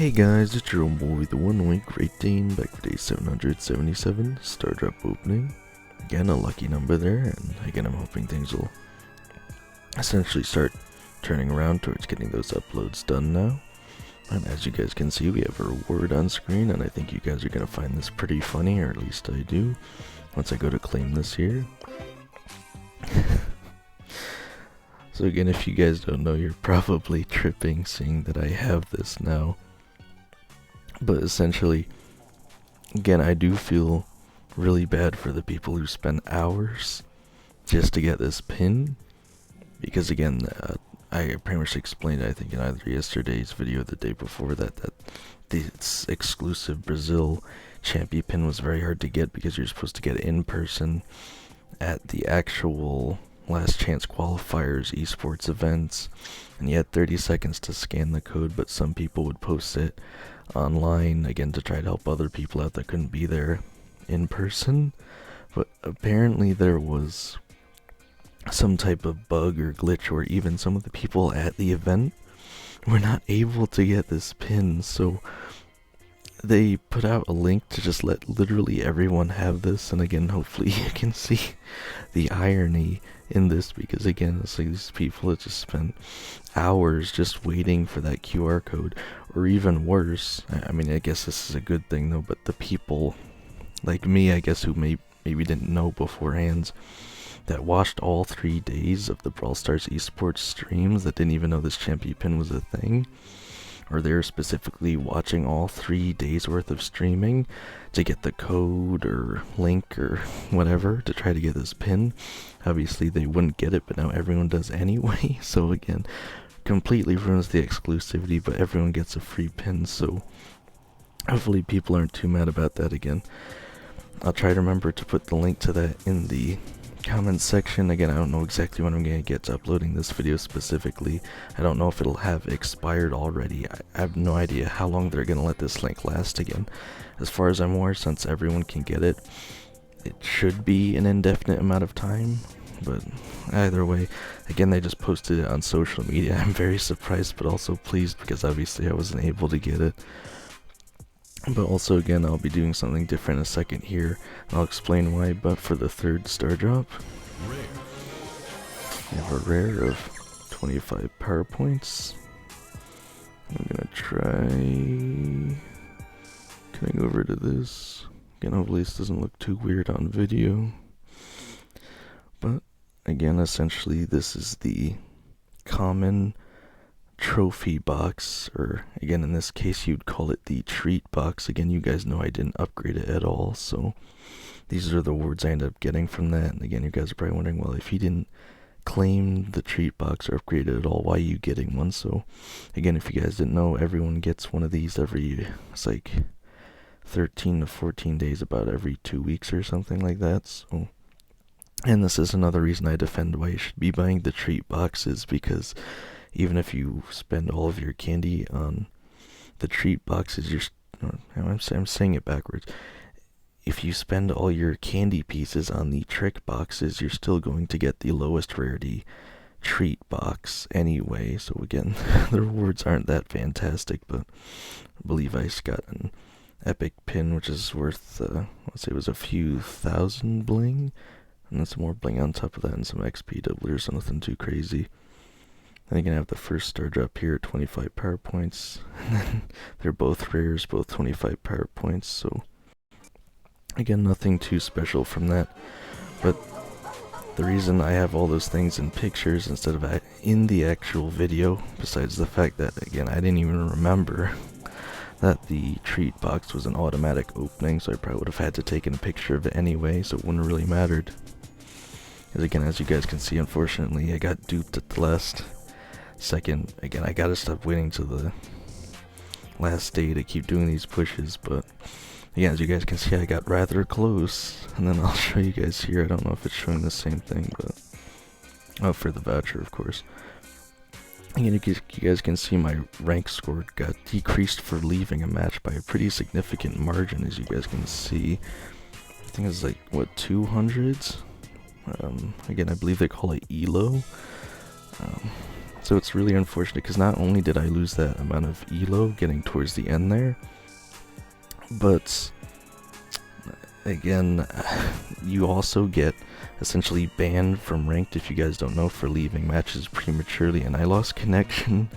Hey guys, it's your old boy, the one only Great Dane, back for day 777, star drop opening. Again, a lucky number there, and again I'm hoping things will essentially start turning around towards getting those uploads done now. And as you guys can see, we have a reward on screen, and I think you guys are going to find this pretty funny, or at least I do, once I go to claim this here. So again, if you guys don't know, you're probably tripping seeing that I have this now. But essentially, again, I do feel really bad for the people who spend hours just to get this pin. Because again, I pretty much explained, I think in either yesterday's video or the day before that this exclusive Brazil champion pin was very hard to get because you're supposed to get it in person at the actual last chance qualifiers esports events, and you had 30 seconds to scan the code, but some people would post it online again to try to help other people out that couldn't be there in person. But apparently there was some type of bug or glitch where even some of the people at the event were not able to get this pin, so they put out a link to just let literally everyone have this. And again, hopefully you can see the irony in this, because again, it's like these people that just spent hours just waiting for that QR code, or even worse, I mean, I guess this is a good thing though, but the people like me, I guess, who maybe didn't know beforehand, that watched all 3 days of the Brawl Stars esports streams, that didn't even know this champion pin was a thing, or they're specifically watching all 3 days worth of streaming to get the code or link or whatever to try to get this pin. Obviously they wouldn't get it, but now everyone does anyway. So again, completely ruins the exclusivity, but everyone gets a free pin, so hopefully people aren't too mad about that again. I'll try to remember to put the link to that in the comments section. Again, I don't know exactly when I'm going to get to uploading this video specifically. I don't know if it'll have expired already. I have no idea how long they're going to let this link last again. As far as I'm aware, since everyone can get it, it should be an indefinite amount of time. But either way, again, they just posted it on social media. I'm very surprised but also pleased, because obviously I wasn't able to get it. But also, again, I'll be doing something different in a second here, and I'll explain why. But for the third star drop, we have a rare of 25 power points. I'm gonna try coming over to this. Again, hopefully this doesn't look too weird on video. But again, essentially this is the common trophy box, or again in this case you'd call it the treat box. Again, you guys know I didn't upgrade it at all, so these are the words I ended up getting from that. And again, you guys are probably wondering, well, if you didn't claim the treat box or upgrade it at all, why are you getting one? So again, if you guys didn't know, everyone gets one of these every, it's like 13 to 14 days, about every 2 weeks or something like that. So, and this is another reason I defend why you should be buying the treat boxes, because even if you spend all of your candy on the treat boxes, I'm saying it backwards. If you spend all your candy pieces on the trick boxes, you're still going to get the lowest rarity treat box anyway. So again, the rewards aren't that fantastic, but I believe I just got an epic pin, which is worth, let's say it was a few thousand bling, and then some more bling on top of that, and some XP doublers, so nothing too crazy. Then you're going to have the first star drop here, 25 power points, and then they're both rares, both 25 power points, so again, nothing too special from that. But the reason I have all those things in pictures instead of in the actual video, besides the fact that, again, I didn't even remember that the treat box was an automatic opening, so I probably would have had to take a picture of it anyway, so it wouldn't have really mattered. Because again, as you guys can see, unfortunately, I got duped at the last second. Again, I gotta stop waiting to the last day to keep doing these pushes, but again, as you guys can see, I got rather close. And then I'll show you guys here. I don't know if it's showing the same thing, but oh, for the voucher, of course. Again, you guys can see my rank score got decreased for leaving a match by a pretty significant margin, as you guys can see. I think it's like, what, 200s? Again, I believe they call it ELO. So it's really unfortunate because not only did I lose that amount of elo getting towards the end there, but again, you also get essentially banned from ranked, if you guys don't know, for leaving matches prematurely, and I lost connection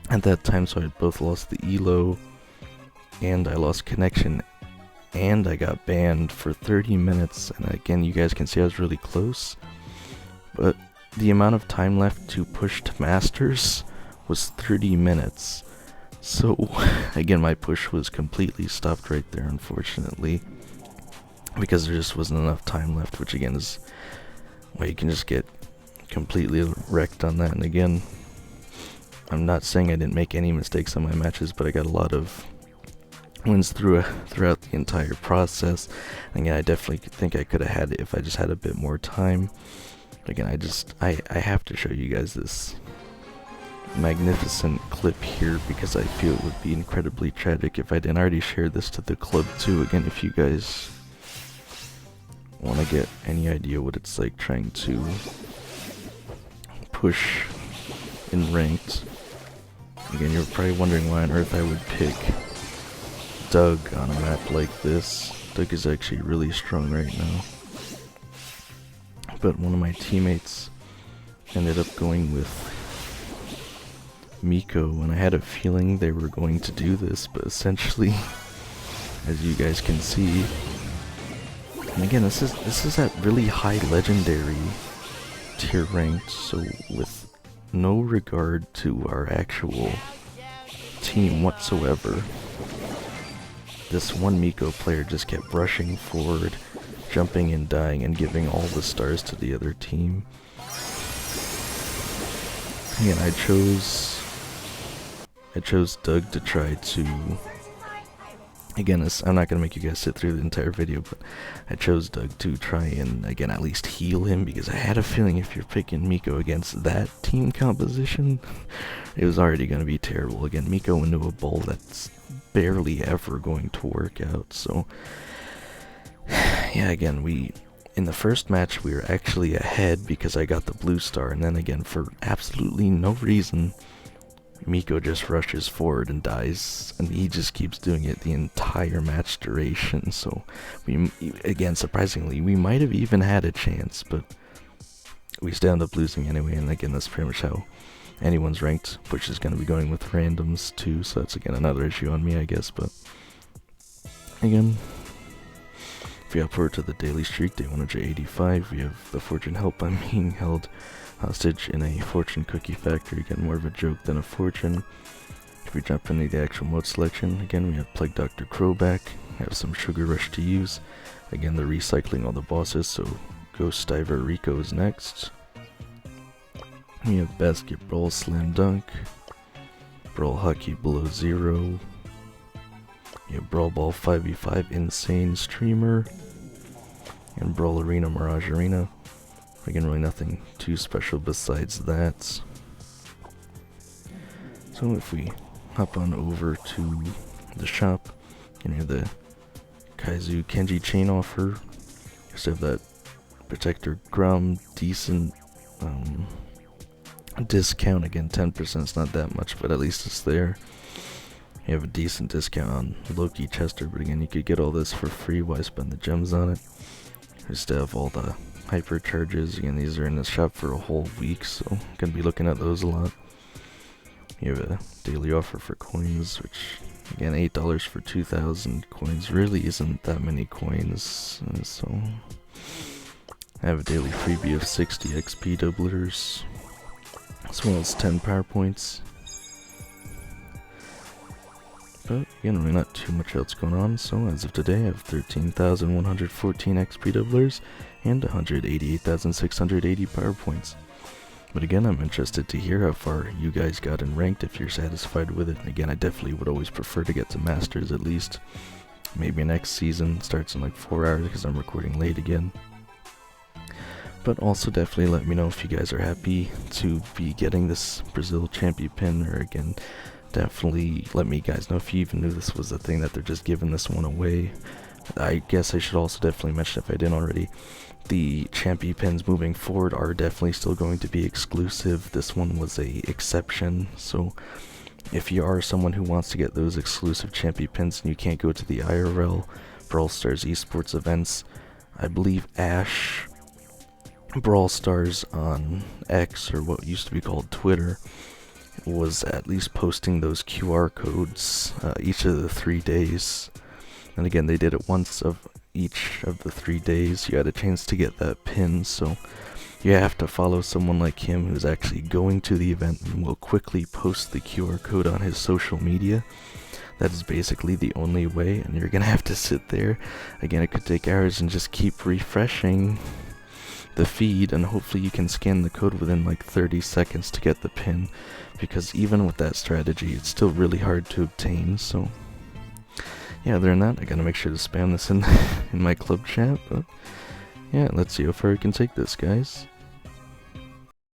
at that time, so I both lost the elo and I lost connection, and I got banned for 30 minutes, and again, you guys can see I was really close, but the amount of time left to push to Masters was 30 minutes. So, again, my push was completely stopped right there, unfortunately, because there just wasn't enough time left, which again is why you can just get completely wrecked on that. And again, I'm not saying I didn't make any mistakes on my matches, but I got a lot of wins throughout the entire process. Again, I definitely think I could have had it if I just had a bit more time. Again, I have to show you guys this magnificent clip here because I feel it would be incredibly tragic if I didn't already share this to the club too. Again, if you guys want to get any idea what it's like trying to push in ranked, again, you're probably wondering why on earth I would pick Doug on a map like this. Doug is actually really strong right now, but one of my teammates ended up going with Miko, and I had a feeling they were going to do this, but essentially, as you guys can see, and again, this is at really high legendary tier ranked, so with no regard to our actual team whatsoever, this one Miko player just kept rushing forward, jumping and dying, and giving all the stars to the other team. Again, I chose Doug to try to, again, I'm not going to make you guys sit through the entire video, but I chose Doug to try and, again, at least heal him, because I had a feeling if you're picking Miko against that team composition, it was already going to be terrible. Again, Miko into a bowl that's barely ever going to work out, so, yeah, again, in the first match, we were actually ahead because I got the blue star, and then again, for absolutely no reason, Miko just rushes forward and dies, and he just keeps doing it the entire match duration. So, again, surprisingly, we might have even had a chance, but we still end up losing anyway, and again, that's pretty much how anyone's ranked, which is going to be going with randoms too, so that's again another issue on me, I guess. But again, if you upward to the daily streak, day 185, we have the fortune help. I'm being held hostage in a fortune cookie factory. Again, more of a joke than a fortune. If we jump into the actual mode selection, again, we have Plague Dr. Crowback, have some Sugar Rush to use. Again, they're recycling all the bosses, so Ghost Diver Rico is next. We have Basket Brawl Slam Dunk, Brawl Hockey Below Zero, we have Brawl Ball 5v5 Insane Streamer, and Brawl Arena Mirage Arena. Again, really nothing too special besides that. So if we hop on over to the shop, you know, the Kaizu Kenji chain offer, just have that Protector Grum decent discount. Again, 10% is not that much, but at least it's there. You have a decent discount on Loki Chester, but again, you could get all this for free. Why spend the gems on it? Just have all the hypercharges. Again, these are in the shop for a whole week, so I'm gonna be looking at those a lot. You have a daily offer for coins, which again, $8 for 2,000 coins really isn't that many coins. So I have a daily freebie of 60 XP doublers, as well as 10 power points. But again, really not too much else going on, so as of today I have 13,114 XP doublers and 188,680 power points. But again, I'm interested to hear how far you guys got in ranked, if you're satisfied with it. And again, I definitely would always prefer to get to Masters at least. Maybe next season starts in like 4 hours because I'm recording late again. But also definitely let me know if you guys are happy to be getting this Brazil champion pin, or again, definitely let me guys know if you even knew this was a thing that they're just giving this one away. I guess I should also definitely mention, if I didn't already, the champion pins moving forward are definitely still going to be exclusive. This one was a exception, so if you are someone who wants to get those exclusive champion pins and you can't go to the IRL Brawl Stars esports events, I believe Ash Brawl Stars on X, or what used to be called Twitter, was at least posting those QR codes each of the 3 days. And again, they did it once of each of the 3 days. You had a chance to get that pin, so you have to follow someone like him who's actually going to the event and will quickly post the QR code on his social media. That is basically the only way, and you're gonna have to sit there. Again, it could take hours and just keep refreshing the feed, and hopefully you can scan the code within like 30 seconds to get the pin, because even with that strategy, it's still really hard to obtain. So yeah, other than that, I gotta make sure to spam this in in my club chat. But yeah, let's see how far we can take this, guys.